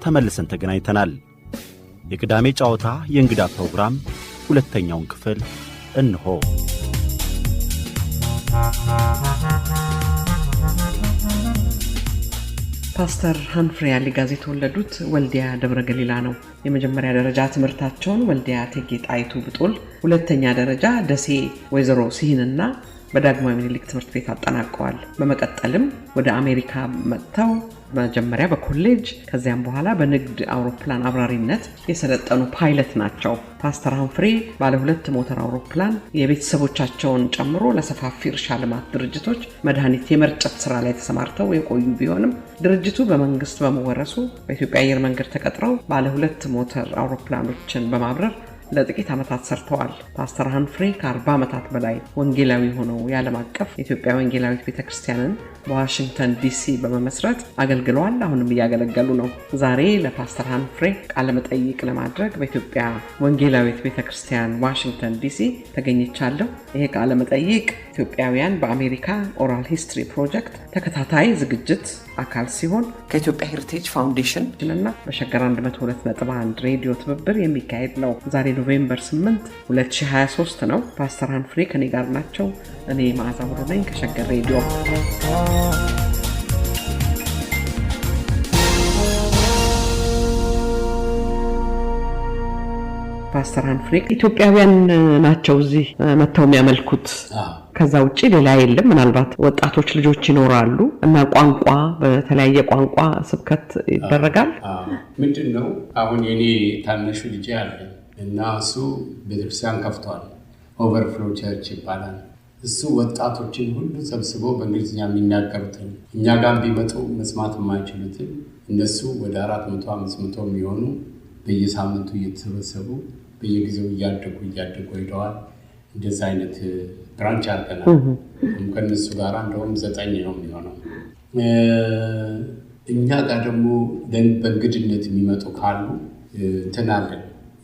ተመልሰን ተገናኝተናል። የቅዳሜ ጨዋታ የእንግዳ ፕሮግራም ሁለተኛውን ክፍል እንሆ። ፓስተር ሃንፍሪ አሊጋዝ የተወለዱት ወልዲያ ደብረ ገሊላ ነው። የመጀመሪያ ደረጃ ትምህርታቸውን ወልዲያ እቴጌ ጣይቱ ብጡል፣ ሁለተኛ ደረጃ ደሴ ወይዘሮ ሲሂንና በዳግማዊ ምኒልክ ትምህርት ቤት አጠናቀዋል። በመቀጠልም ወደ አሜሪካ መጥተው መጀመሪያ በኮሌጅ ከዚያም በኋላ በንግድ አውሮፕላን አብራሪነት የሰለጠኑ ፓይለት ናቸው። ፓስተር ሃንፍሪ ባለ 2 ሞተር አውሮፕላን የቤተሰቦቻቸውን ጨምሮ ለሰፋፊ እርሻ ልማት ድርጅቶች መድኃኒት የመርጨት ስራ ላይ ተሰማርተው የቆዩ ቢሆንም ድርጅቱ በመንግስት በመወረሱ በኢትዮጵያ አየር መንገድ ተቀጥረው ባለ 2 ሞተር አውሮፕላኖችን በማብረር ለጥቂት ዓመታት ሰርተዋል። ፓስተር ሃንፍሪ ከ40 ዓመታት በላይ ወንጌላዊ ሆነው የዓለም አቀፍ የኢትዮጵያ ወንጌላዊት ቤተክርስቲያንን በዋሽንግተን ዲሲ በመመስረት አገልግለዋል። አሁንም እያገለገሉ ነው። ዛሬ ለፓስተር ሃንፍሪ ቃለ መጠይቅ ለማድረግ በኢትዮጵያ ወንጌላዊት ቤተክርስቲያን ዋሽንግተን ዲሲ ተገኝቻለሁ። ይሄ ቃለ መጠይቅ ኢትዮጵያውያን በአሜሪካ ኦራል ሂስትሪ ፕሮጀክት ተከታታይ ዝግጅት አካል ሲሆን ከኢትዮጵያ ሄሪቴጅ ፋውንዴሽን እና በሸገር 102.1 ሬዲዮ ትብብር የሚካሄድ ነው። ዛሬ ኖቬምበር 8 2023 ነው። ፓስተር ሃንፍሪ ከኔ ጋር ናቸው። እኔ መዓዛ ወሮ ነኝ ከሸገር ሬዲዮ። ፓስተር ሃንፍሪ ኢትዮጵያውያን ናቸው እዚህ መተው የሚያመልኩት። ከዛ ውጪ ሌላ የለም። ምናልባት ወጣቶች ልጆች ይኖራሉ እና ቋንቋ በተለያየ ቋንቋ ስብከት ይደረጋል። ምንድነው አሁን የኔ ታናሹ ልጅ አለ እና እሱ ቤተክርስቲያን ከፍቷል። ኦቨርፍሎ ቸርች ይባላል። እሱ ወጣቶችን ሁሉ ሰብስቦ በእንግሊዝኛ የሚናገሩትን እኛ ጋር ቢመጡ መስማት የማይችሉትን እነሱ ወደ 400-500 የሚሆኑ በየሳምንቱ እየተሰበሰቡ በየጊዜው እያደጉ ሄደዋል። እንደዛ አይነት ብራንች አድርገናል። ከነሱ ጋር እንደውም 9 ነው የሚሆነው። እኛ ጋር ደግሞ በእንግድነት የሚመጡ ካሉ እንትን አለን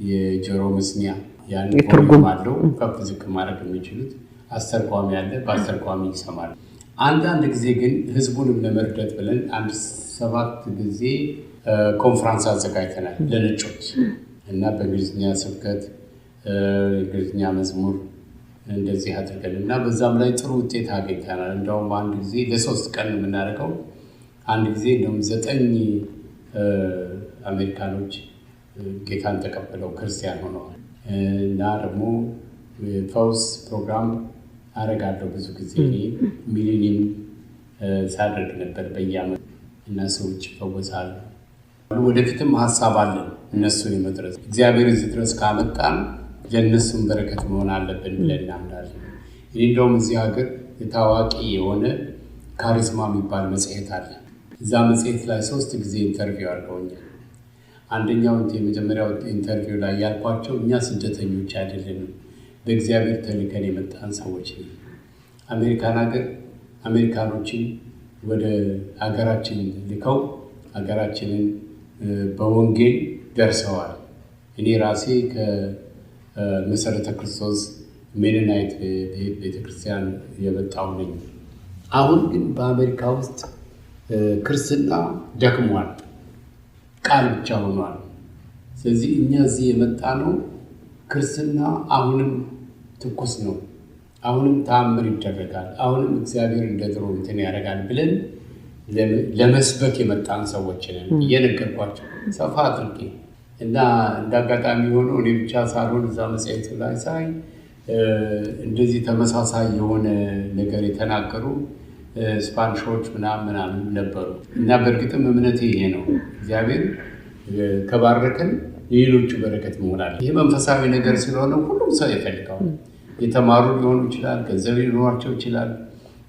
የጆሮ መስሚያ ያን ትርጉም አለው ከፍ ዝቅ ማድረግ የሚችሉት አስተርጓሚ አለ። በአስተርጓሚ ይሰማል። አንዳንድ ጊዜ ግን ህዝቡንም ለመርዳት ብለን 7 ጊዜ ኮንፈረንስ አዘጋጅተናል ለነጮች እና በእንግሊዝኛ ስብከት እንግሊዝኛ መዝሙር እንደዚህ አድርገን እና በዛም ላይ ጥሩ ውጤት አግኝተናል። እንደውም አንድ ጊዜ ለ3 ቀን የምናደርገው አንድ ጊዜ እንደውም 9 አሜሪካኖች ጌታን ተቀበለው ክርስቲያን ሆነዋል። እና ደግሞ ፈውስ ፕሮግራም አደርጋለሁ ብዙ ጊዜ ሚሊኒየም ሳደርግ ነበር በየዓመቱ እና ሰዎች ይፈወሳሉ። ወደፊትም ሀሳብ አለን እነሱን የመድረስ እግዚአብሔር እዚህ ድረስ ካመጣን ለእነሱም በረከት መሆን አለብን ብለን እናምናለን። እኔ እንደውም እዚህ ሀገር የታዋቂ የሆነ ካሪዝማ የሚባል መጽሔት አለ። እዛ መጽሔት ላይ 3 ጊዜ ኢንተርቪው አድርገውኛል። አንደኛው የመጀመሪያው ኢንተርቪው ላይ ያልኳቸው እኛ ስደተኞች አይደለንም፣ በእግዚአብሔር ተልከን የመጣን ሰዎች ነን። አሜሪካን ሀገር አሜሪካኖችን ወደ ሀገራችን ልከው ሀገራችንን በወንጌል ደርሰዋል። እኔ ራሴ ከመሰረተ ክርስቶስ ሜኖናይት ቤተክርስቲያን የመጣው ነኝ። አሁን ግን በአሜሪካ ውስጥ ክርስትና ደክሟል፣ ቃል ብቻ ሆኗል። ስለዚህ እኛ እዚህ የመጣ ነው ክርስትና አሁንም ትኩስ ነው፣ አሁንም ተአምር ይደረጋል፣ አሁንም እግዚአብሔር እንደድሮ እንትን ያደርጋል ብለን ለመስበክ የመጣን ሰዎች ነን እየነገርኳቸው ሰፋ አድርጌ እና እንዳጋጣሚ ሆኖ እኔ ብቻ ሳልሆን እዛ መጽሔቱ ላይ ሳይ እንደዚህ ተመሳሳይ የሆነ ነገር የተናገሩ ስፓኒሾች ምናምን ነበሩ እና በእርግጥም እምነቴ ይሄ ነው። እግዚአብሔር ከባረከን የሌሎቹ በረከት መሆናል። ይሄ መንፈሳዊ ነገር ስለሆነ ሁሉም ሰው ይፈልጋል። የተማሩ ሊሆኑ ይችላል፣ ገንዘብ ሊኖራቸው ይችላል፣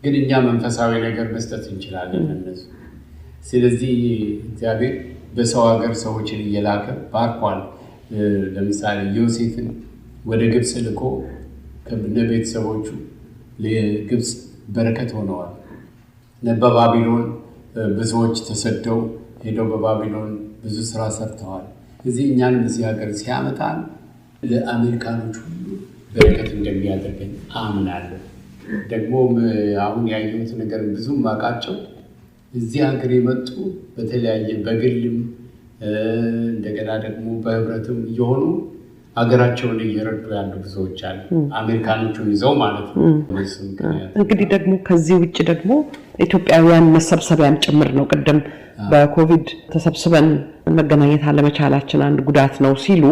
ግን እኛ መንፈሳዊ ነገር መስጠት እንችላለን እነሱ። ስለዚህ እግዚአብሔር በሰው ሀገር ሰዎችን እየላከ ባርኳል። ለምሳሌ ዮሴፍን ወደ ግብፅ ልኮ ከነ ቤተሰቦቹ ለግብፅ በረከት ሆነዋል። በባቢሎን ብዙዎች ተሰደው ሄደው በባቢሎን ብዙ ስራ ሰርተዋል። እዚህ እኛንም እዚህ ሀገር ሲያመጣን ለአሜሪካኖች ሁሉ በረከት እንደሚያደርገን አምናለሁ። ደግሞም አሁን ያየሁት ነገር ብዙም ማቃቸው እዚህ ሀገር የመጡ በተለያየ በግልም እንደገና ደግሞ በህብረትም እየሆኑ ሀገራቸውን እየረዱ ያሉ ብዙዎች አሉ። አሜሪካኖቹን ይዘው ማለት ነው። እንግዲህ ደግሞ ከዚህ ውጭ ደግሞ ኢትዮጵያውያን መሰብሰቢያም ጭምር ነው። ቅድም በኮቪድ ተሰብስበን መገናኘት አለመቻላችን አንድ ጉዳት ነው ሲሉ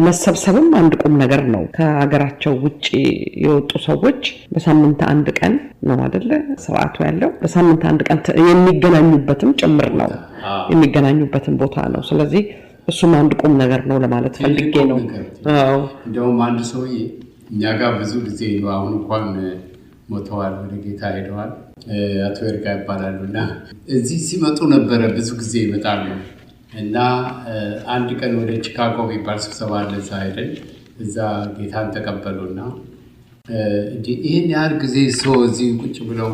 መሰብሰብም አንድ ቁም ነገር ነው። ከሀገራቸው ውጭ የወጡ ሰዎች በሳምንት አንድ ቀን ነው አይደለ ስርዓቱ ያለው፣ በሳምንት አንድ ቀን የሚገናኙበትም ጭምር ነው፣ የሚገናኙበትም ቦታ ነው። ስለዚህ እሱም አንድ ቁም ነገር ነው ለማለት ፈልጌ ነው። እንደውም አንድ ሰውዬ እኛ ጋር ብዙ ጊዜ አሁን እንኳን ሞተዋል፣ ወደ ጌታ ሄደዋል። አቶ ኤርጋ ይባላሉ እና እዚህ ሲመጡ ነበረ ብዙ ጊዜ ይመጣሉ እና አንድ ቀን ወደ ቺካጎ የሚባል ስብሰባ አለ። እዛ ሄደን እዛ ጌታን ተቀበሉና ይህን ያህል ጊዜ ሰው እዚህ ቁጭ ብለው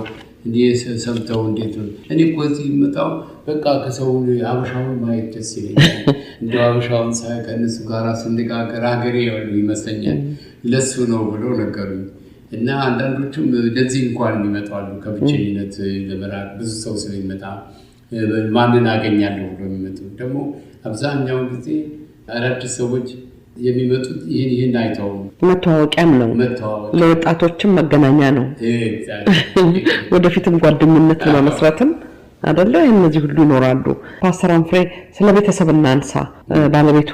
እንዲህ ሰምተው እንዴት ነው? እኔ እኮ እዚህ የምመጣው በቃ ከሰው አበሻውን ማየት ደስ ይለኛል። እንደው አበሻውን ሳይ ከእነሱ ጋር ስንነጋገር ሀገሬ ያሉ ይመስለኛል፣ ለሱ ነው ብሎ ነገሩኝ። እና አንዳንዶቹም ለዚህ እንኳን የሚመጣሉ ከብቸኝነት ለመራቅ ብዙ ሰው ስለሚመጣ ማንን አገኛለሁ ብሎ የሚመጡ ደግሞ አብዛኛውን ጊዜ አዳዲስ ሰዎች የሚመጡት ይህን አይተው መተዋወቂያም ነው፣ ለወጣቶችም መገናኛ ነው፣ ወደፊትም ጓደኝነት ለመስራትም አይደለ? እነዚህ ሁሉ ይኖራሉ። ፓስተር አንፍሬ ስለ ቤተሰብ እናንሳ። ባለቤቶ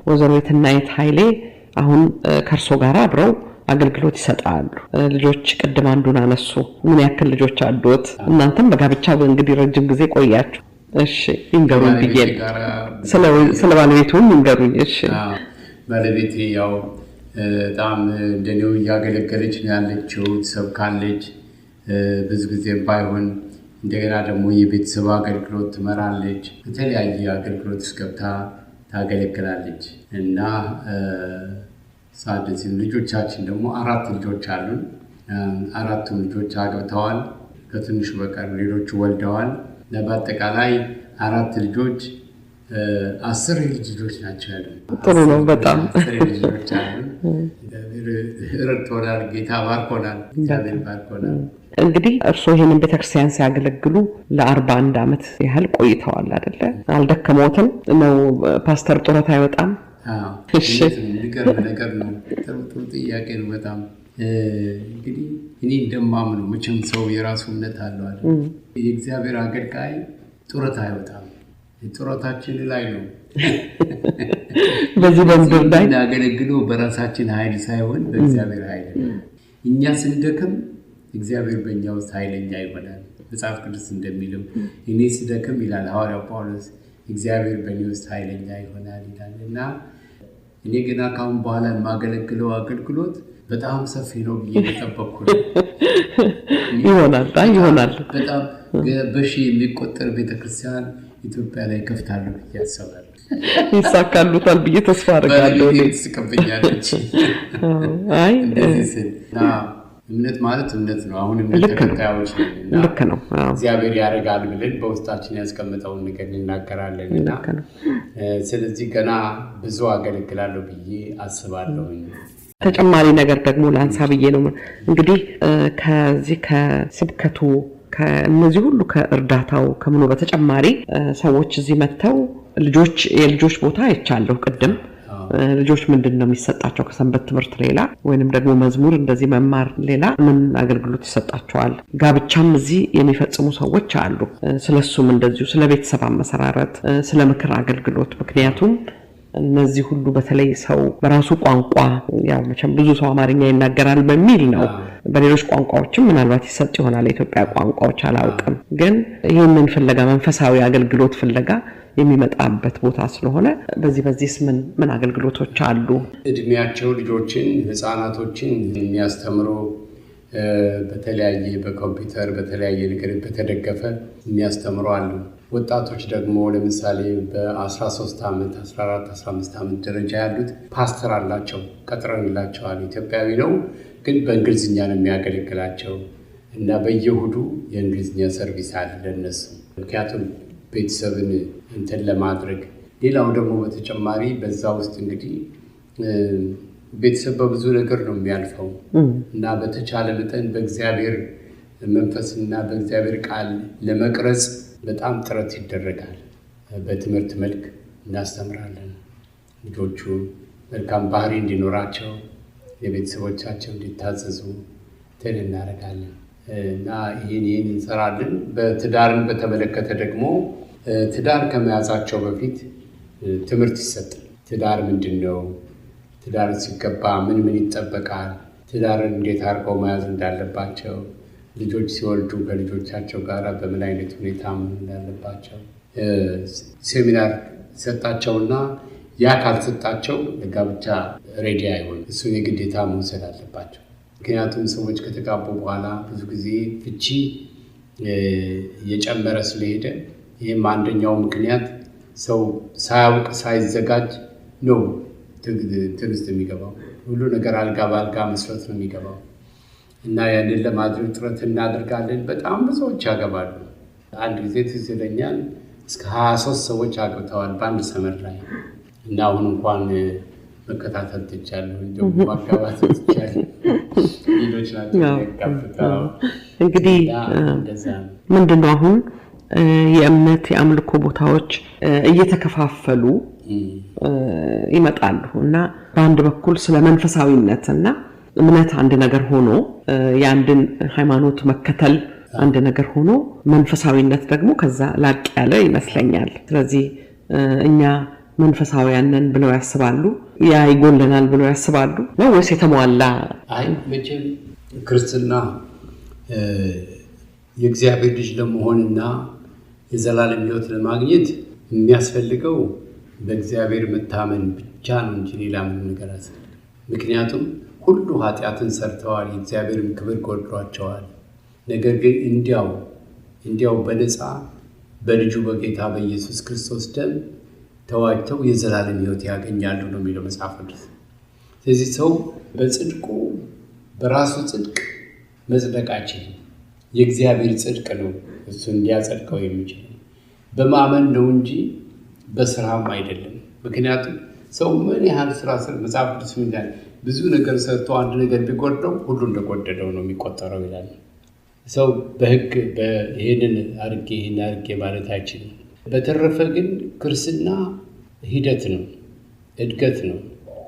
ወይዘሮ የትናየት ኃይሌ አሁን ከእርሶ ጋር አብረው አገልግሎት ይሰጣሉ። ልጆች ቅድም አንዱን አነሱ። ምን ያክል ልጆች አሉት? እናንተም በጋብቻ እንግዲህ ረጅም ጊዜ ቆያችሁ። እሺ ይንገሩኝ ብዬ ስለ ባለቤቱም ይንገሩኝ። እሺ ባለቤቴ ያው በጣም እንደኔው እያገለገለች ነው ያለችው፣ ትሰብካለች። ብዙ ጊዜ ባይሆን እንደገና ደግሞ የቤተሰብ አገልግሎት ትመራለች። በተለያየ አገልግሎት ውስጥ ገብታ ታገለግላለች እና ሳድስን ልጆቻችን ደግሞ 4 ልጆች አሉን። 4ቱም ልጆች አግብተዋል፣ ከትንሹ በቀር ሌሎቹ ወልደዋል። በአጠቃላይ 4 ልጆች 10 ልጆች ናቸው ያሉን። ጥሩ ነው በጣም 10 ልጆች አሉን። ረድቶናል፣ ጌታ ባርኮናል፣ እግዚአብሔር ባርኮናል። እንግዲህ እርስዎ ይሄንን ቤተክርስቲያን ሲያገለግሉ ለ41 ዓመት ያህል ቆይተዋል አይደለ? አልደከመዎትም ነው? ፓስተር ጡረታ አይወጣም? እሺ ነገር ነው። ጥሩ ጥያቄ ነው በጣም። እንግዲህ እኔ እንደማምነው መቼም ሰው የራሱ እምነት አለው አይደል? የእግዚአብሔር አገልጋይ ጡረታ አይወጣም። ጡረታችን ላይ ነው። በዚህ በምድር ላይ እናገለግለው በራሳችን ኃይል ሳይሆን በእግዚአብሔር ኃይል ነው። እኛ ስንደክም እግዚአብሔር በእኛ ውስጥ ኃይለኛ ይሆናል። መጽሐፍ ቅዱስ እንደሚለው እኔ ስደክም ይላል ሐዋርያው ጳውሎስ፣ እግዚአብሔር በእኔ ውስጥ ኃይለኛ ይሆናል ይላል። እና እኔ ገና ካሁን በኋላ የማገለግለው አገልግሎት በጣም ሰፊ ነው ብዬ ተጠበቅኩ ነው። ይሆናል በጣም በሺህ የሚቆጠር ቤተክርስቲያን ኢትዮጵያ ላይ ከፍታለሁ ብዬ አስባለሁ። ይሳካሉታል ብዬ ተስፋ አደርጋለሁ። ትስቀበኛለች። አይ እምነት ማለት እምነት ነው። አሁን እምነት ተከታዮች ነን። ልክ ነው። እግዚአብሔር ያደርጋል ብለን በውስጣችን ያስቀምጠውን ነገር እንናገራለን እና ስለዚህ ገና ብዙ አገለግላለሁ ብዬ አስባለሁ። ተጨማሪ ነገር ደግሞ ላንሳ ብዬ ነው እንግዲህ ከዚህ ከስብከቱ ከእነዚህ ሁሉ ከእርዳታው ከምኑ በተጨማሪ ሰዎች እዚህ መጥተው የልጆች ቦታ አይቻለሁ ቅድም። ልጆች ምንድነው የሚሰጣቸው ከሰንበት ትምህርት ሌላ ወይንም ደግሞ መዝሙር እንደዚህ መማር ሌላ ምን አገልግሎት ይሰጣቸዋል? ጋብቻም እዚህ የሚፈጽሙ ሰዎች አሉ። ስለሱም እንደዚሁ ስለ ቤተሰብ አመሰራረት፣ ስለ ምክር አገልግሎት። ምክንያቱም እነዚህ ሁሉ በተለይ ሰው በራሱ ቋንቋ ያው መቼም ብዙ ሰው አማርኛ ይናገራል በሚል ነው። በሌሎች ቋንቋዎችም ምናልባት ይሰጥ ይሆናል፣ የኢትዮጵያ ቋንቋዎች አላውቅም። ግን ይህንን ፍለጋ መንፈሳዊ አገልግሎት ፍለጋ የሚመጣበት ቦታ ስለሆነ በዚህ ምን አገልግሎቶች አሉ? እድሜያቸው ልጆችን ህፃናቶችን የሚያስተምሩ በተለያየ በኮምፒውተር በተለያየ ነገር በተደገፈ የሚያስተምሩ አሉ። ወጣቶች ደግሞ ለምሳሌ በ13 ዓመት 14 15 ዓመት ደረጃ ያሉት ፓስተር አላቸው፣ ቀጥረንላቸዋል። ኢትዮጵያዊ ነው ግን በእንግሊዝኛ ነው የሚያገለግላቸው እና በየእሁዱ የእንግሊዝኛ ሰርቪስ አለ ለነሱ፣ ምክንያቱም ቤተሰብን እንትን ለማድረግ። ሌላው ደግሞ በተጨማሪ በዛ ውስጥ እንግዲህ ቤተሰብ በብዙ ነገር ነው የሚያልፈው እና በተቻለ መጠን በእግዚአብሔር መንፈስና በእግዚአብሔር ቃል ለመቅረጽ በጣም ጥረት ይደረጋል። በትምህርት መልክ እናስተምራለን። ልጆቹ መልካም ባህሪ እንዲኖራቸው፣ የቤተሰቦቻቸው እንዲታዘዙ እናደርጋለን እና ይህን እንሰራለን። በትዳርን በተመለከተ ደግሞ ትዳር ከመያዛቸው በፊት ትምህርት ይሰጣል። ትዳር ምንድን ነው? ትዳር ሲገባ ምን ይጠበቃል? ትዳርን እንዴት አድርገው መያዝ እንዳለባቸው፣ ልጆች ሲወልዱ ከልጆቻቸው ጋር በምን አይነት ሁኔታ ምን እንዳለባቸው ሴሚናር ሰጣቸውና ያ ካልሰጣቸው ለጋብቻ ሬዲ አይሆንም። እሱን የግዴታ መውሰድ አለባቸው። ምክንያቱም ሰዎች ከተጋቡ በኋላ ብዙ ጊዜ ፍቺ እየጨመረ ስለሄደ፣ ይህም አንደኛው ምክንያት ሰው ሳያውቅ ሳይዘጋጅ ነው ትዕግስት የሚገባው። ሁሉ ነገር አልጋ በአልጋ መስረት ነው የሚገባው እና ያንን ለማድረግ ጥረት እናደርጋለን። በጣም ብዙዎች ያገባሉ። አንድ ጊዜ ትዝ ይለኛል እስከ 23 ሰዎች አግብተዋል በአንድ ሰመር ላይ እና አሁን እንኳን መከታተል ትቻለሁ፣ እንደውም ማጋባት ትቻለሁ። ሌሎች ናቸው ያጋብተው። እንግዲህ ምንድነው አሁን የእምነት የአምልኮ ቦታዎች እየተከፋፈሉ ይመጣሉ እና በአንድ በኩል ስለ መንፈሳዊነትና እምነት አንድ ነገር ሆኖ የአንድን ሃይማኖት መከተል አንድ ነገር ሆኖ መንፈሳዊነት ደግሞ ከዛ ላቅ ያለ ይመስለኛል። ስለዚህ እኛ መንፈሳዊያንን ብለው ያስባሉ፣ ያ ይጎለናል ብለው ያስባሉ ነው ወይስ የተሟላ? አይ መቼም ክርስትና የእግዚአብሔር ልጅ ለመሆንና የዘላለም ሕይወት ለማግኘት የሚያስፈልገው በእግዚአብሔር መታመን ብቻ ነው እንጂ ሌላ ምንም ነገር አያስፈልግም። ምክንያቱም ሁሉ ኃጢአትን ሰርተዋል፣ የእግዚአብሔርም ክብር ጎድሏቸዋል። ነገር ግን እንዲያው በነፃ በልጁ በጌታ በኢየሱስ ክርስቶስ ደም ተዋጅተው የዘላለም ሕይወት ያገኛሉ ነው የሚለው መጽሐፍ ቅዱስ። ስለዚህ ሰው በጽድቁ በራሱ ጽድቅ መጽደቅ አይችልም። የእግዚአብሔር ጽድቅ ነው እሱ እንዲያጸድቀው የሚችል በማመን ነው እንጂ በስራም አይደለም። ምክንያቱም ሰው ምን ያህል ስራ መጽሐፍ ቅዱስ ይላል፣ ብዙ ነገር ሰርቶ አንድ ነገር ቢጎድለው ሁሉ እንደጎደለው ነው የሚቆጠረው ይላል። ሰው በሕግ ይሄንን አድርጌ ማለት አይችልም። በተረፈ ግን ክርስትና ሂደት ነው፣ እድገት ነው።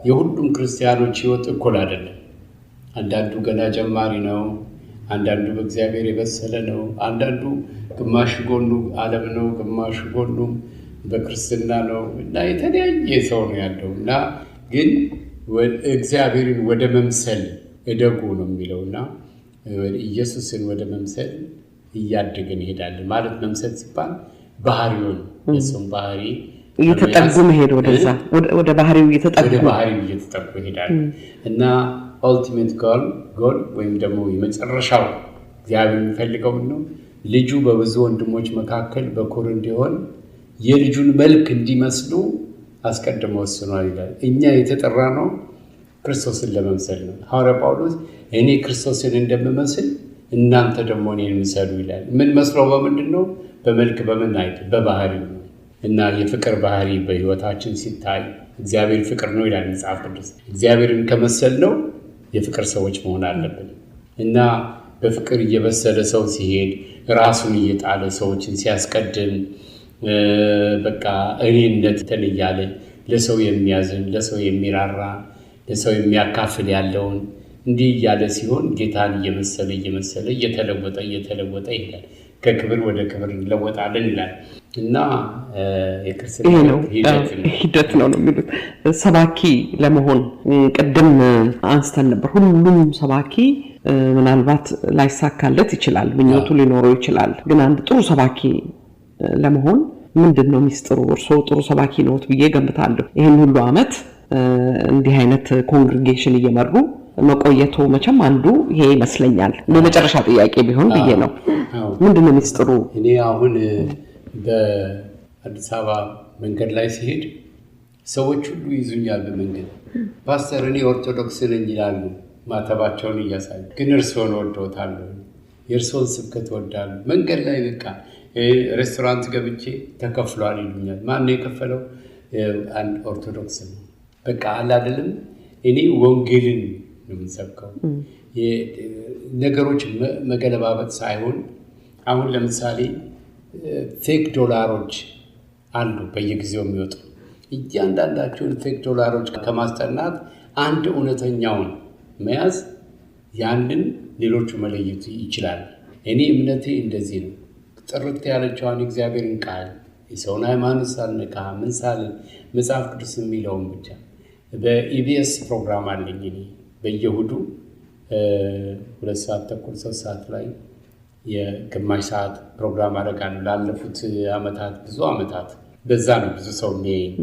የሁሉም ክርስቲያኖች ሕይወት እኩል አይደለም። አንዳንዱ ገና ጀማሪ ነው፣ አንዳንዱ በእግዚአብሔር የበሰለ ነው፣ አንዳንዱ ግማሽ ጎኑ ዓለም ነው፣ ግማሽ ጎኑ በክርስትና ነው እና የተለያየ ሰው ነው ያለው እና ግን እግዚአብሔርን ወደ መምሰል እደጉ ነው የሚለውና ኢየሱስን ወደ መምሰል እያደገን እንሄዳለን። ማለት መምሰል ሲባል ባህሪውን የሰውን ባህሪ እየተጠጉ መሄድ ወደ ባህሪው እየተጠጉ ይሄዳል እና ኦልቲሜት ጎል ወይም ደግሞ የመጨረሻው እግዚአብሔር የሚፈልገው ነው ልጁ በብዙ ወንድሞች መካከል በኩር እንዲሆን የልጁን መልክ እንዲመስሉ አስቀድሞ ወስኗል ይላል። እኛ የተጠራ ነው ክርስቶስን ለመምሰል ነው። ሐዋርያ ጳውሎስ እኔ ክርስቶስን እንደምመስል እናንተ ደግሞ እኔን ምሰሉ ይላል። ምን መስለው በምንድን ነው? በመልክ በምን አይደል? በባህሪ ነው። እና የፍቅር ባህሪ በሕይወታችን ሲታይ እግዚአብሔር ፍቅር ነው ይላል መጽሐፍ ቅዱስ። እግዚአብሔርን ከመሰል ነው የፍቅር ሰዎች መሆን አለብን እና በፍቅር እየበሰለ ሰው ሲሄድ ራሱን እየጣለ ሰዎችን ሲያስቀድም በቃ እኔነትን እያለ ለሰው የሚያዝን ለሰው የሚራራ ለሰው የሚያካፍል ያለውን እንዲህ እያለ ሲሆን ጌታን እየመሰለ እየተለወጠ ይላል። ከክብር ወደ ክብር እንለወጣለን ይላል እና የክርስትና ሂደት ነው የሚሉት። ሰባኪ ለመሆን ቅድም አንስተን ነበር። ሁሉም ሰባኪ ምናልባት ላይሳካለት ይችላል፣ ምኞቱ ሊኖረው ይችላል። ግን አንድ ጥሩ ሰባኪ ለመሆን ምንድን ነው ሚስጥሩ? እርስዎ ጥሩ ሰባኪ ነዎት ብዬ ገምታለሁ። ይህን ሁሉ ዓመት እንዲህ አይነት ኮንግሪጌሽን እየመሩ መቆየቱ መቼም አንዱ ይሄ ይመስለኛል። ለመጨረሻ ጥያቄ ቢሆን ብዬ ነው። ምንድን ነው ሚስጥሩ? እኔ አሁን በአዲስ አበባ መንገድ ላይ ሲሄድ ሰዎች ሁሉ ይዙኛል በመንገድ። ፓስተር እኔ ኦርቶዶክስ ነኝ ይላሉ ማተባቸውን እያሳዩ፣ ግን እርስዎን ወደውታለሁ፣ የእርስዎን ስብከት ወዳለሁ። መንገድ ላይ በቃ ሬስቶራንት ገብቼ ተከፍሏል ይሉኛል። ማን ነው የከፈለው? አንድ ኦርቶዶክስ ነው። በቃ አላደለም እኔ ወንጌልን ነው የምንሰብከው። ነገሮች መገለባበጥ ሳይሆን አሁን ለምሳሌ ፌክ ዶላሮች አሉ በየጊዜው የሚወጡ እያንዳንዳቸውን ፌክ ዶላሮች ከማስጠናት አንድ እውነተኛውን መያዝ ያንን ሌሎቹ መለየት ይችላል። እኔ እምነቴ እንደዚህ ነው። ጥርት ያለችዋን እግዚአብሔርን ቃል የሰውን ሃይማኖት ሳልነካ ምን ሳልን መጽሐፍ ቅዱስ የሚለውን ብቻ በኢቢኤስ ፕሮግራም አለኝ እኔ በየእሁዱ 2 ሰዓት ተኩል 3 ሰዓት ላይ የግማሽ ሰዓት ፕሮግራም አደርጋለሁ። ላለፉት ዓመታት ብዙ ዓመታት በዛ ነው ብዙ ሰው የሚያየኝ።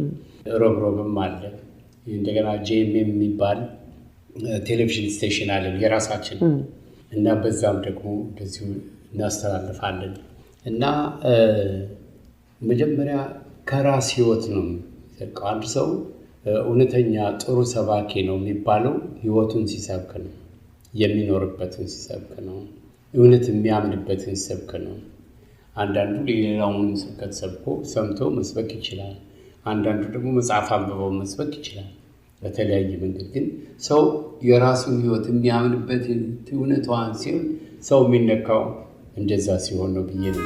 ሮብሮብም አለ። እንደገና ጄኤምኤም የሚባል ቴሌቪዥን ስቴሽን አለን የራሳችን እና በዛም ደግሞ እንደዚሁ እናስተላልፋለን። እና መጀመሪያ ከራስ ህይወት ነው የሚሰቀው። አንድ ሰው እውነተኛ ጥሩ ሰባኪ ነው የሚባለው ህይወቱን ሲሰብክ ነው፣ የሚኖርበትን ሲሰብክ ነው፣ እውነት የሚያምንበትን ሲሰብክ ነው። አንዳንዱ ሌላውን ስብከት ሰብኮ ሰምቶ መስበክ ይችላል። አንዳንዱ ደግሞ መጽሐፍ አንብበው መስበክ ይችላል። በተለያየ መንገድ ግን ሰው የራሱን ህይወት የሚያምንበት እውነቷን ሲሆን ሰው የሚነካው እንደዛ ሲሆን ነው ብዬ ነው።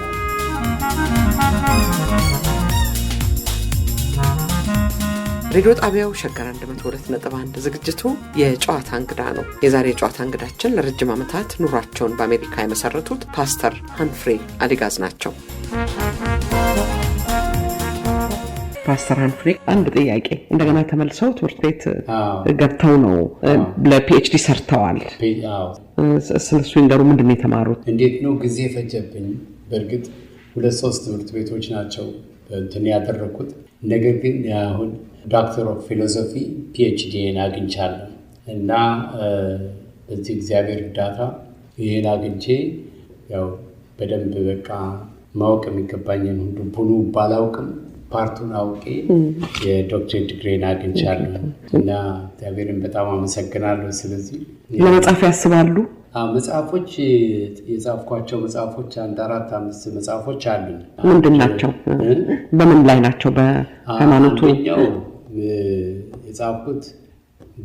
ሬዲዮ ጣቢያው ሸገር 102.1 ዝግጅቱ የጨዋታ እንግዳ ነው። የዛሬ የጨዋታ እንግዳችን ለረጅም ዓመታት ኑሯቸውን በአሜሪካ የመሰረቱት ፓስተር ሃንፍሬ አሊጋዝ ናቸው። ፓስተር ሃንፍሬ አንድ ጥያቄ፣ እንደገና ተመልሰው ትምህርት ቤት ገብተው ነው ለፒኤችዲ ሰርተዋል። ስለሱ ይንገሩ። ምንድን ነው የተማሩት? እንዴት ነው ጊዜ ፈጀብኝ። በእርግጥ 2-3 ትምህርት ቤቶች ናቸው እንትን ያደረኩት። ነገር ግን አሁን ዶክተር ኦፍ ፊሎሶፊ ፒኤችዲን አግኝቻለሁ እና በዚህ እግዚአብሔር እርዳታ ይሄን አግኝቼ ያው በደንብ በቃ ማወቅ የሚገባኝን ሁሉ ቡኑ ባላውቅም ፓርቱን አውቄ የዶክተሬት ዲግሪን አግኝቻለሁ እና እግዚአብሔርን በጣም አመሰግናለሁ። ስለዚህ ለመጻፍ ያስባሉ? መጽሐፎች የጻፍኳቸው መጽሐፎች 4-5 መጽሐፎች አሉ። ምንድን ናቸው? በምን ላይ ናቸው? በሃይማኖቱ አንደኛው የጻፍኩት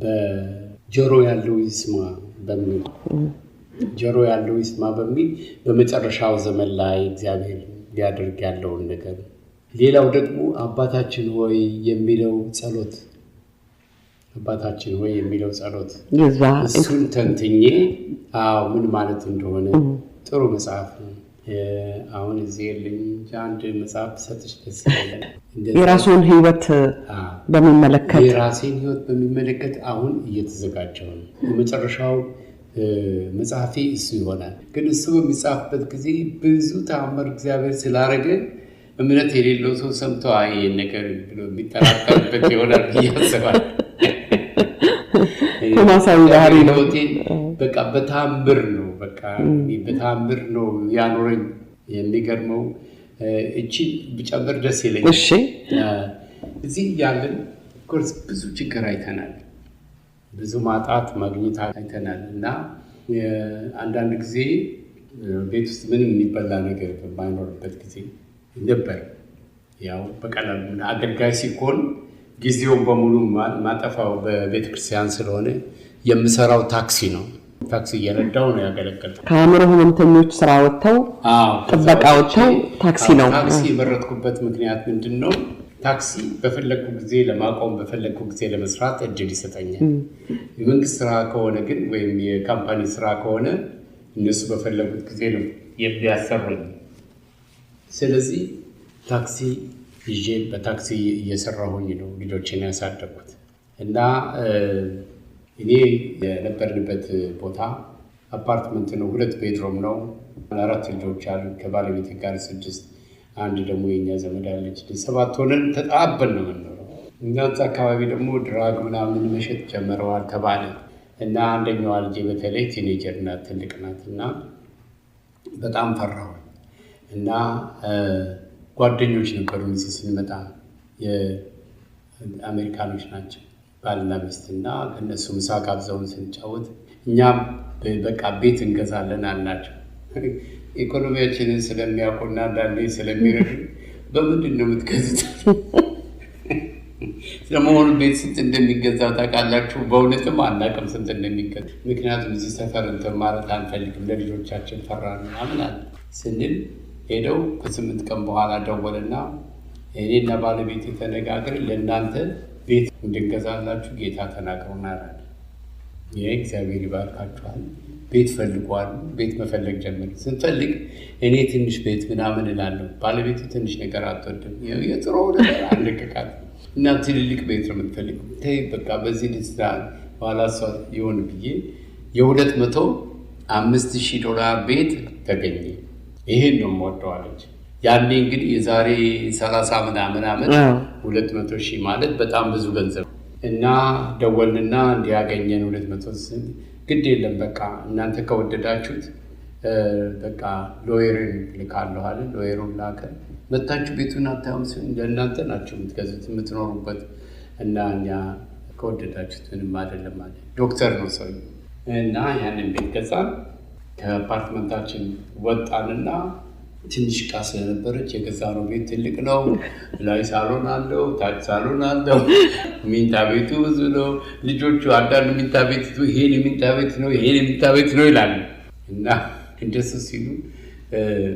በጆሮ ያለው ይስማ በሚል ጆሮ ያለው ይስማ በሚል በመጨረሻው ዘመን ላይ እግዚአብሔር ሊያደርግ ያለውን ነገር። ሌላው ደግሞ አባታችን ሆይ የሚለው ጸሎት አባታችን ሆይ የሚለው ጸሎት እሱን ተንትኜ ምን ማለት እንደሆነ ጥሩ መጽሐፍ ነው። አሁን እዚህ የለኝ አንድ መጽሐፍ ሰጥሽ ደስ ይላል። የራስዎን ህይወት በሚመለከት የራሴን ህይወት በሚመለከት አሁን እየተዘጋጀው ነው። የመጨረሻው መጽሐፌ እሱ ይሆናል። ግን እሱ በሚጻፍበት ጊዜ ብዙ ተአምር እግዚአብሔር ስላደረገ እምነት የሌለው ሰው ሰምቶ ይሄን ነገር ብሎ የሚጠራጠርበት ይሆናል ብዬ አስባለሁ። ተማሳይ ባህሪ ነው። በቃ በታምር ነው በታምር ነው ያኖረኝ። የሚገርመው እቺ ብጨምር ደስ ይለኛል። እሺ እዚህ ያለን ኮርስ ብዙ ችግር አይተናል፣ ብዙ ማጣት ማግኘት አይተናል እና አንዳንድ ጊዜ ቤት ውስጥ ምንም የሚበላ ነገር በማይኖርበት ጊዜ ነበር። ያው በቀላሉ አገልጋይ ሲኮን ጊዜውን በሙሉ ማጠፋው በቤተክርስቲያን ስለሆነ የምሰራው ታክሲ ነው። ታክሲ እየረዳው ነው ያገለገለው። ከአእምሮ ህመምተኞች ስራ ወጥተው ጥበቃ ወጥተው ታክሲ ነው። ታክሲ የመረጥኩበት ምክንያት ምንድን ነው? ታክሲ በፈለግኩ ጊዜ ለማቆም በፈለግኩ ጊዜ ለመስራት እድል ይሰጠኛል። የመንግስት ስራ ከሆነ ግን ወይም የካምፓኒ ስራ ከሆነ እነሱ በፈለጉት ጊዜ ነው የሚያሰሩኝ። ስለዚህ ታክሲ ይዤ በታክሲ እየሰራሁኝ ነው ልጆችን ያሳደግኩት እና እኔ የነበርንበት ቦታ አፓርትመንት ነው። 2 ቤድሮም ነው። 4 ልጆች አሉ። ከባለቤቴ ጋር 6፣ አንድ ደግሞ የኛ ዘመድ አለች። 7 ሆነን ተጣበን ነው የምንኖረው። እናንተ አካባቢ ደግሞ ድራግ ምናምን መሸጥ ጀመረዋል ተባለ እና አንደኛዋ ልጄ በተለይ ቲኔጀር ናት፣ ትልቅ ናት እና በጣም ፈራሁ እና ጓደኞች ነበሩ እዚህ ስንመጣ የአሜሪካኖች ናቸው ባልና ሚስትና ከነሱ ምሳ ጋብዘውን ስንጫወት እኛም በቃ ቤት እንገዛለን አልናቸው። ኢኮኖሚያችንን ስለሚያውቁና አንዳንዴ ስለሚረዱ በምንድን ነው የምትገዙት? ለመሆኑ ቤት ስንት እንደሚገዛ ታውቃላችሁ? በእውነትም አናውቅም ስንት እንደሚገዛ። ምክንያቱም እዚህ ሰፈር እንትን ማለት አንፈልግም፣ ለልጆቻችን ፈራን ምናምን አለ ስንል ሄደው ከ8 ቀን በኋላ ደወልና እኔና ባለቤቴ ተነጋግረን ለእናንተ ቤት እንድንገዛላችሁ ጌታ ተናግሮናል። ይሄ እግዚአብሔር ይባርካችኋል። ቤት ፈልጓል። ቤት መፈለግ ጀመር። ስንፈልግ እኔ ትንሽ ቤት ምናምን እላለሁ። ባለቤቴ ትንሽ ነገር አትወድም። የጥሩ ነገር አንልቅቃት እና ትልልቅ ቤት ነው የምትፈልግ። ተይ በቃ በዚህ ልስራ በኋላ እሷ ይሆን ብዬ $205,000 ቤት ተገኘ። ይሄን ነው የምወደው አለች። ያኔ እንግዲህ የዛሬ 30 ምናምን ዓመት 200,000 ማለት በጣም ብዙ ገንዘብ እና ደወልንና እንዲያገኘን 200 ግድ የለም በቃ እናንተ ከወደዳችሁት በቃ ሎየርን ልካለሁ አለ። ሎየሩን ላከ። መታችሁ ቤቱን አታዩም? ለእናንተ ናቸው የምትገዙት የምትኖሩበት እና እኛ ከወደዳችሁት ምንም አይደለም አለ። ዶክተር ነው ሰው እና ያንን ቤት ገዛን። ከአፓርትመንታችን ወጣንና ትንሽ ዕቃ ስለነበረች የገዛነው ቤት ትልቅ ነው። ላይ ሳሎን አለው፣ ታች ሳሎን አለው። ሚንታ ቤቱ ብዙ ነው። ልጆቹ አንዳንድ ሚንታ ቤት ይሄን የሚንታ ቤት ነው ይሄን የሚንታ ቤት ነው ይላሉ እና እንደሱ ሲሉ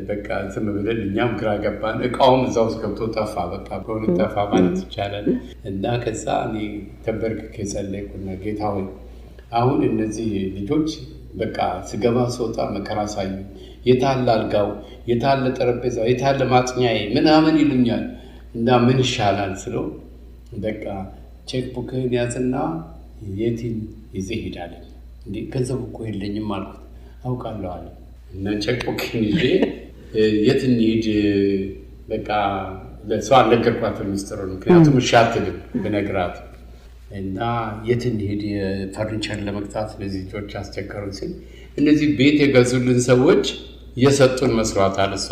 በቃ ዝም ብለን እኛም ግራ ገባን። እቃውም እዛ ውስጥ ገብቶ ጠፋ። በቃ በሆነ ጠፋ ማለት ይቻላል። እና ከዛ እኔ ተንበርክኬ ጸለይኩና ጌታ ሆይ አሁን እነዚህ ልጆች በቃ ስገባ ስወጣ መከራ ሳዩ፣ የታለ አልጋው፣ የታለ ጠረጴዛው፣ የታለ ማጥኛዬ ምናምን ይሉኛል እና ምን ይሻላል ስለው በቃ ቼክ ቡክህን ያዝና የትን ይዘህ ሄዳለኝ። እንዴ ገንዘብ እኮ የለኝም አልኩት። አውቃለሁ አለ እና ቼክ ቡክህን ይዤ የት እንሂድ በቃ ለሰው አልነገርኳትም ሚስጥሩን፣ ምክንያቱም እሺ አትልም ብነግራት እና የት እንሂድ ፈርኒቸር ለመግዛት እነዚህ ልጆች አስቸገሩን ሲል እነዚህ ቤት የገዙልን ሰዎች የሰጡን መስሏታል እሷ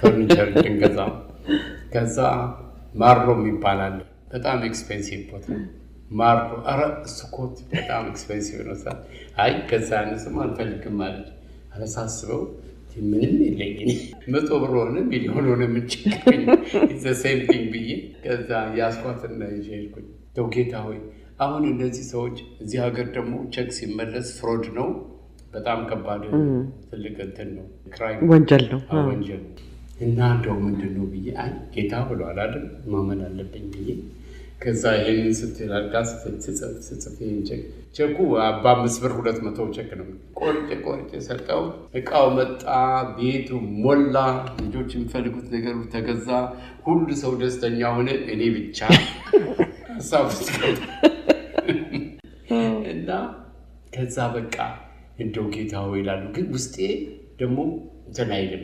ፈርኒቸር እንድንገዛ። ከዛ ማርሎም ይባላል በጣም ኤክስፔንሲቭ ቦታ ማርሎ። ኧረ እሱ እኮ በጣም ኤክስፔንሲቭ ነው። አይ ከዛ አንስም አልፈልግም ማለት አለሳስበው ምንም የለኝ 100 ብር ሆነ ሚሊዮን ሆነ ምንጭኝ ሴም ቲንግ ብዬ ከዛ ያስኳትና ይዤ ሄድኩኝ። ጌታ ሆይ አሁን እነዚህ ሰዎች እዚህ ሀገር ደግሞ ቼክ ሲመለስ ፍሮድ ነው፣ በጣም ከባድ ትልቅ እንትን ነው፣ ክራይም ወንጀል ነው ወንጀል እና እንደው ምንድን ነው ብዬ አይ ጌታ ብሏል አይደል ማመን አለብኝ ብዬ ከዛ ይሄንን ስትላጋ ስትጽፍ ቼኩ 5 ብር 200 ቼክ ነው። ቆርጬ ሰጠው። እቃው መጣ፣ ቤቱ ሞላ፣ ልጆች የሚፈልጉት ነገር ተገዛ፣ ሁሉ ሰው ደስተኛ ሆነ፣ እኔ ብቻ ሀሳብ ውስጥ እና ከዛ በቃ እንደው ጌታ ሆይ ይላሉ። ግን ውስጤ ደግሞ እንትን አይልም፣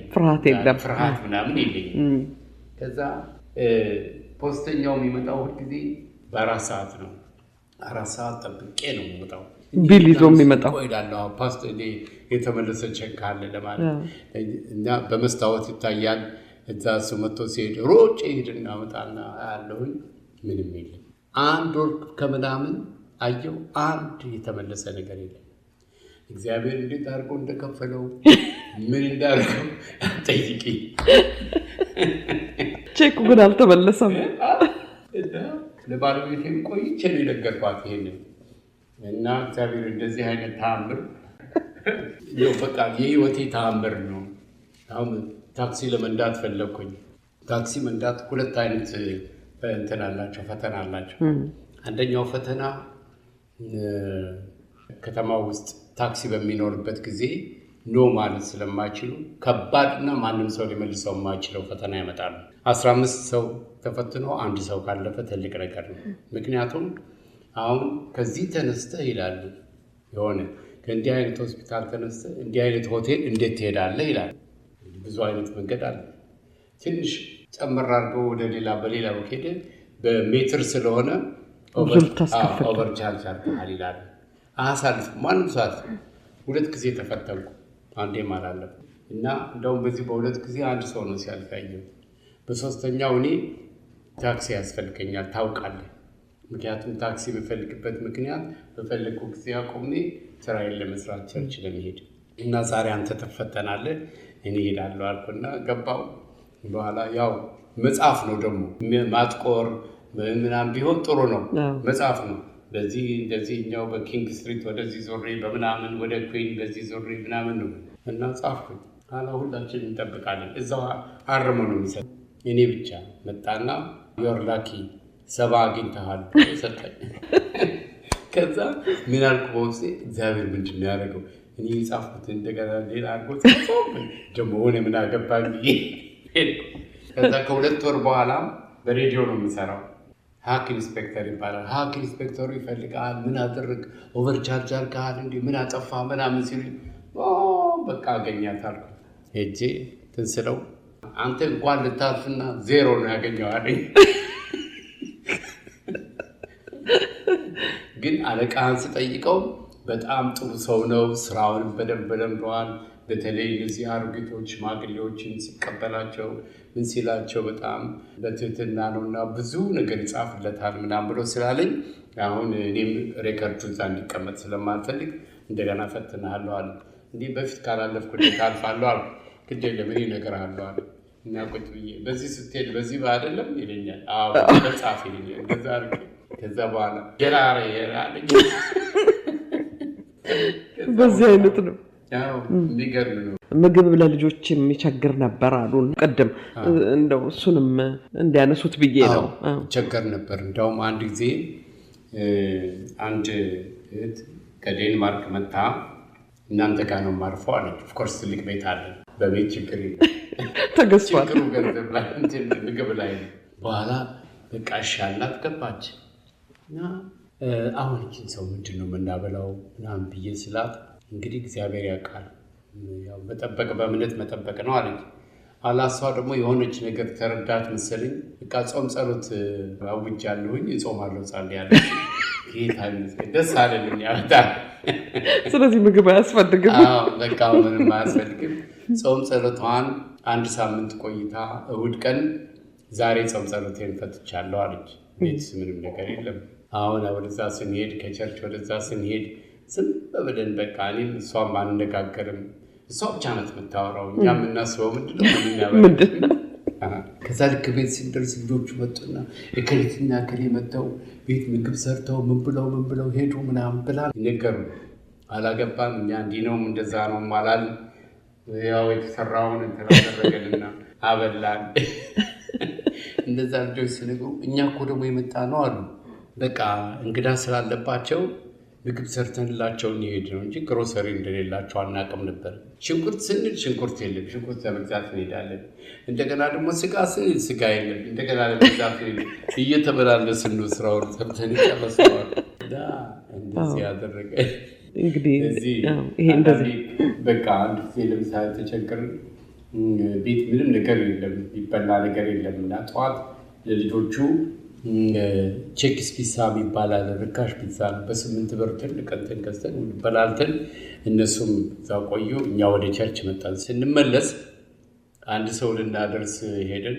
ፍርሃት ምናምን የለኝም። ከዛ ፖስተኛው የሚመጣው ሁልጊዜ በ4 ሰዓት ነው። 4 ሰዓት ጠብቄ ነው የሚመጣው። ቢል ይዞ የሚመጣው ቆይዳለሁ። ፓስት የተመለሰ ቼክ አለ ለማለት እና በመስታወት ይታያል። እዛ እሱ መጥቶ ሲሄድ ሮጬ ሄድና መጣና አያለሁኝ፣ ምንም የለም። 1 ወር ከምናምን አየው፣ አንድ የተመለሰ ነገር የለም። እግዚአብሔር እንዴት አድርጎ እንደከፈለው ምን እንዳደረገው ጠይቂ። ቼኩ ግን አልተመለሰም። ለባለቤቴም ቆይቼ ነው የነገርኳት ይሄንን እና እግዚአብሔር እንደዚህ አይነት ተአምር ነው በቃ የህይወቴ ተአምር ነው። አሁን ታክሲ ለመንዳት ፈለግኩኝ። ታክሲ መንዳት 2 አይነት እንትን አላቸው፣ ፈተና አላቸው። አንደኛው ፈተና ከተማ ውስጥ ታክሲ በሚኖርበት ጊዜ ኖ ማለት ስለማይችሉ ከባድና ማንም ሰው ሊመልሰው የማይችለው ፈተና ያመጣሉ። 15 ሰው ተፈትኖ 1 ሰው ካለፈ ትልቅ ነገር ነው። ምክንያቱም አሁን ከዚህ ተነስተህ ይላሉ የሆነ ከእንዲህ አይነት ሆስፒታል ተነስተህ እንዲህ አይነት ሆቴል እንዴት ትሄዳለህ ይላል። ብዙ አይነት መንገድ አለ። ትንሽ ጨምር አድርገው ወደ በሌላ ሄደ በሜትር ስለሆነ ኦቨርቻርጅ አድርገሃል ይላል። አሳልፍ ማንም ሰዓት 2 ጊዜ ተፈተንኩ፣ አንዴም አላለፍኩም እና እንደውም በዚህ በ2 ጊዜ 1 ሰው ነው ሲያልፍ ያየሁት። በ3ኛው እኔ ታክሲ ያስፈልገኛል ታውቃለህ። ምክንያቱም ታክሲ የምፈልግበት ምክንያት በፈለግኩ ጊዜ አቆሜ ስራዬን ለመስራት ቸርች ለመሄድ እና ዛሬ አንተ ትፈተናለህ እኔ እሄዳለሁ አልኩና ገባሁ። በኋላ ያው መጽሐፍ ነው ደግሞ ማጥቆር ምናምን ቢሆን ጥሩ ነው፣ መጽሐፍ ነው። በዚህ እንደዚህኛው በኪንግ ስትሪት ወደዚህ ዞሬ በምናምን ወደ ኩዊን በዚህ ዞሬ ምናምን ነው እና ጻፍኩኝ። ኋላ ሁላችን እንጠብቃለን። እዛው አርሞ ነው የሚሰጥ እኔ ብቻ መጣና ዩር ላኪ 7 አግኝተሃል ሰጠኝ። ከዛ ምን አልኩ በውስጤ እግዚአብሔር ምንድን ነው ያደረገው? እኔ የጻፍኩት እንደገና ሌላ አድርጎ ጽፎ ደግሞ ሆነ ምን አገባኝ። ከዛ ከ2 ወር በኋላ በሬዲዮ ነው የምሰራው። ሀክ ኢንስፔክተር ይባላል። ሀክ ኢንስፔክተሩ ይፈልጋል። ምን አደረግ ኦቨርቻርጅ አድርገሃል እንዴ? ምን አጠፋ ምናምን ሲሉ በቃ አገኛታለሁ። ሄጄ ትንስለው አንተ እንኳን ልታልፍና 0 ነው ያገኘው አለኝ። ግን አለቃህን ስጠይቀው በጣም ጥሩ ሰው ነው። ስራውን በደንብ ለምደዋል። በተለይ እነዚህ አሮጊቶች ሽማግሌዎችን ሲቀበላቸው ምን ሲላቸው በጣም በትህትና ነውና ብዙ ነገር ይጻፍለታል ምናምን ብሎ ስላለኝ አሁን እኔም ሬከርዱ እዛ እንዲቀመጥ ስለማልፈልግ እንደገና ፈትናለሁ አለ። እንዴ በፊት ካላለፍኩ እንዴት አልፋለሁ አለ። ግድ የለም እኔ ነገር አለው አለ። እና ቁጭ ብዬ በዚህ ስትሄድ በዚህ አይደለም ይለኛል። አዎ በጻፍ ይለኛል። እንደዛ አድርጌ ከዛ በኋላ ገራሬ ያለኝ በዚህ አይነት ነው። ያው የሚገርም ነው። ምግብ ለልጆች የሚቸግር ነበር አሉ። ቀደም እንደው እሱንም እንዲያነሱት ብዬ ነው። ቸገር ነበር። እንደውም አንድ ጊዜ አንድ እህት ከዴንማርክ መጣ። እናንተ ጋር ነው ማርፈው አለች። ኦፍ ኮርስ ትልቅ ቤት አለ። በቤት ችግር የለም ተገዝቷል። ችግሩ ገንዘብ ላይ ምግብ ላይ ነው። በኋላ በቃ ሻላት ገባች እና አሁን እቺን ሰው ምንድን ነው የምናበላው ምናምን ብዬ ስላት እንግዲህ እግዚአብሔር ያውቃል፣ ያው መጠበቅ በእምነት መጠበቅ ነው አለች። አላሷ ደግሞ የሆነች ነገር ተረዳች መሰለኝ። በቃ ጾም ጸሎት አውጃለሁኝ እጾማለሁ ጸልያለሁ። ጌታ ይመስገን ደስ አለልኝ። ያወጣል። ስለዚህ ምግብ አያስፈልግም። በቃ ምንም አያስፈልግም። ጾም ጸሎቷን 1 ሳምንት ቆይታ እሑድ ቀን ዛሬ ጾም ጸሎቴን ፈትቻለሁ አለች። ቤት ምንም ነገር የለም። አሁን ወደዛ ስንሄድ ከቸርች ወደዛ ስንሄድ ዝም ብለን በቃ እኔም እሷም አንነጋገርም። እሷ ብቻ ናት የምታወራው። እኛ የምናስበው ምንድን ነው? ከዛ ልክ ቤት ስንደርስ ልጆቹ መጡና እከሊትና እከሌ መጥተው ቤት ምግብ ሰርተው ምን ብለው ሄዱ ምናምን ብላ ነገሩ። አላገባን እኛ እንዲህ ነው እንደዛ ነው ማላል። ያው የተሰራውን ተደረገልና አበላን። እንደዛ ልጆች ሲነግሩ እኛ እኮ ደግሞ የመጣ ነው አሉ። በቃ እንግዳ ስላለባቸው ምግብ ሰርተንላቸው እንሄድ ነው እንጂ ግሮሰሪ እንደሌላቸው አናውቅም ነበር። ሽንኩርት ስንል ሽንኩርት የለም፣ ሽንኩርት ለመግዛት እንሄዳለን። እንደገና ደግሞ ስጋ ስንል ስጋ የለም፣ እንደገና ለመግዛት እየተመላለስን ነው ስራውን ሰርተን ጨረስነዋል። እንደዚህ ያደረገ እንግዲህ ይሄ እንደዚህ በቃ አንድ ጊዜ ለምሳሌ ተቸገርን። ቤት ምንም ነገር የለም፣ ይበላ ነገር የለም እና ጠዋት ለልጆቹ ቼክስ ፒዛ ይባላል። ርካሽ ፒዛ ነው። በ8 ብር ትልቅ እንትን ገዝተን በላልተን እነሱም እዛ ቆዩ። እኛ ወደ ቸርች መጣን። ስንመለስ አንድ ሰው ልናደርስ ሄደን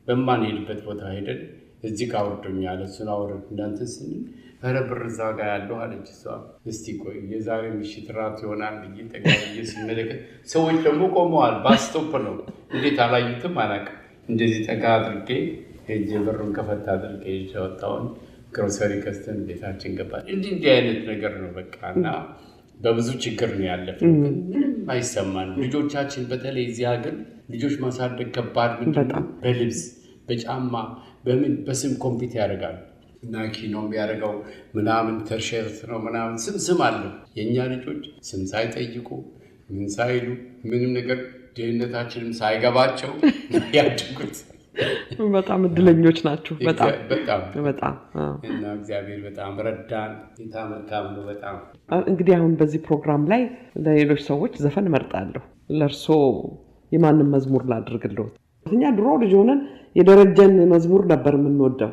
በማንሄድበት ቦታ ሄደን እዚህ ጋር አውርዶኛል እሱን አውርድ እናንተ ስንል ኧረ ብር እዛ ጋር ያለው አለች እሷ። እስቲ ቆይ የዛሬ ምሽት ራት ይሆናል ብዬ ጠጋ ብዬ ስመለከት ሰዎች ደግሞ ቆመዋል። ባስቶፕ ነው። እንዴት አላዩትም አላውቅም። እንደዚህ ጠጋ አድርጌ ሄጄ በሩን ከፈታ አድርጌ ወጣሁኝ። ግሮሰሪ ገዝተን ቤታችን ገባን። እንዲህ አይነት ነገር ነው በቃ። እና በብዙ ችግር ነው ያለፍነው፣ ግን ምንም አይሰማን። ልጆቻችን በተለይ እዚህ ሀገር ልጆች ማሳደግ ከባድ ምንድነው፣ በልብስ በጫማ በምን በስም ኮምፒት ያደርጋሉ። ናኪ ነው የሚያደርገው ምናምን ተርሸርት ነው ምናምን ስም አለው። የእኛ ልጆች ስም ሳይጠይቁ ምን ሳይሉ ምንም ነገር ድህነታችንም ሳይገባቸው ያድጉት። በጣም እድለኞች ናቸው። በጣም እና እግዚአብሔር በጣም ረዳን። ጌታ መልካም ነው በጣም። እንግዲህ አሁን በዚህ ፕሮግራም ላይ ለሌሎች ሰዎች ዘፈን እመርጣለሁ። ለእርሶ የማንም መዝሙር ላድርግልዎት? እኛ ድሮ ልጅ ሆነን የደረጀን መዝሙር ነበር የምንወደው።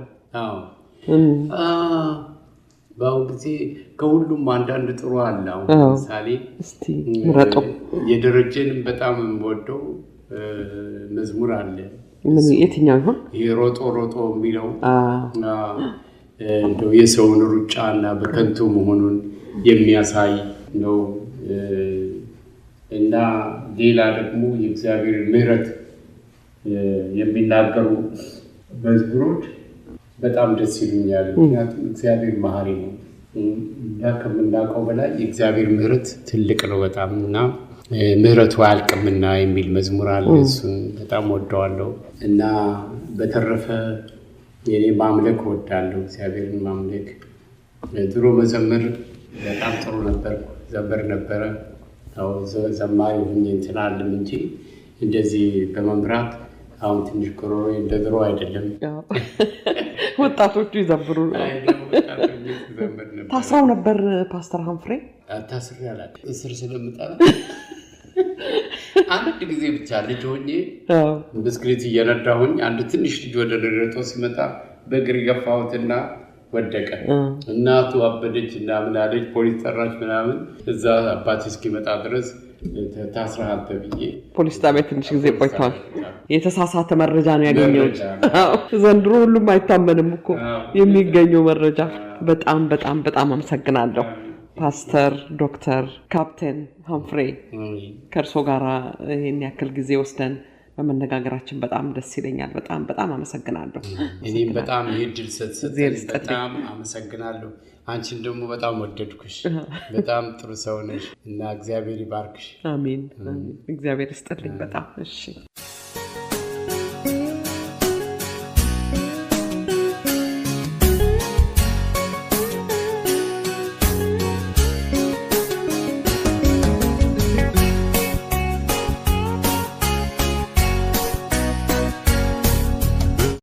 በአሁኑ ጊዜ ከሁሉም አንዳንድ ጥሩ አለ። አሁን ለምሳሌ እስቲ ምረጡ። የደረጀንም በጣም የምወደው መዝሙር አለ። ምን የትኛው ይሆን? ሮጦ ሮጦ የሚለው እንደው የሰውን ሩጫና በከንቱ መሆኑን የሚያሳይ ነው። እና ሌላ ደግሞ የእግዚአብሔር ምሕረት የሚናገሩ መዝሙሮች በጣም ደስ ይሉኛል። ምክንያቱም እግዚአብሔር መሐሪ ነው። እኛ ከምናውቀው በላይ የእግዚአብሔር ምሕረት ትልቅ ነው በጣም። እና ምህረቱ አያልቅምና የሚል መዝሙር አለ። እሱን በጣም ወደዋለሁ እና በተረፈ የኔ ማምለክ ወዳለሁ፣ እግዚአብሔርን ማምለክ። ድሮ መዘመር በጣም ጥሩ ነበር፣ ዘምር ነበረ። ዘማሪ ሁኜ እንትን አለም እንጂ እንደዚህ በመምራት አሁን ትንሽ ኮሮሮ እንደ ድሮ አይደለም። ወጣቶቹ ይዘምሩ ነው። ታስረው ነበር ፓስተር ሃንፍሬ? ታስሬ አላውቅም። እስር ስለምጠላ አንድ ጊዜ ብቻ ልጅ ሆኜ ብስክሌት እየነዳሁኝ አንድ ትንሽ ልጅ ወደ ደረቶ ሲመጣ በእግር ገፋሁትና ወደቀ። እናቱ አበደች እና ምን አለች፣ ፖሊስ ጠራች ምናምን። እዛ አባቴ እስኪመጣ ድረስ ታስረሃል ተብዬ ፖሊስ ጣቢያ ትንሽ ጊዜ ቆይቷል። የተሳሳተ መረጃ ነው ያገኘሁት። ዘንድሮ ሁሉም አይታመንም እኮ የሚገኘው መረጃ። በጣም በጣም በጣም አመሰግናለሁ ፓስተር ዶክተር ካፕቴን ሃንፍሬ። ከእርሶ ጋር ይህን ያክል ጊዜ ወስደን በመነጋገራችን በጣም ደስ ይለኛል። በጣም በጣም አመሰግናለሁ። እኔም በጣም ይድል ሰጥተን በጣም አመሰግናለሁ። አንቺን ደግሞ በጣም ወደድኩሽ። በጣም ጥሩ ሰው ነሽ እና እግዚአብሔር ይባርክሽ። አሜን። እግዚአብሔር ይስጥልኝ። በጣም እሺ።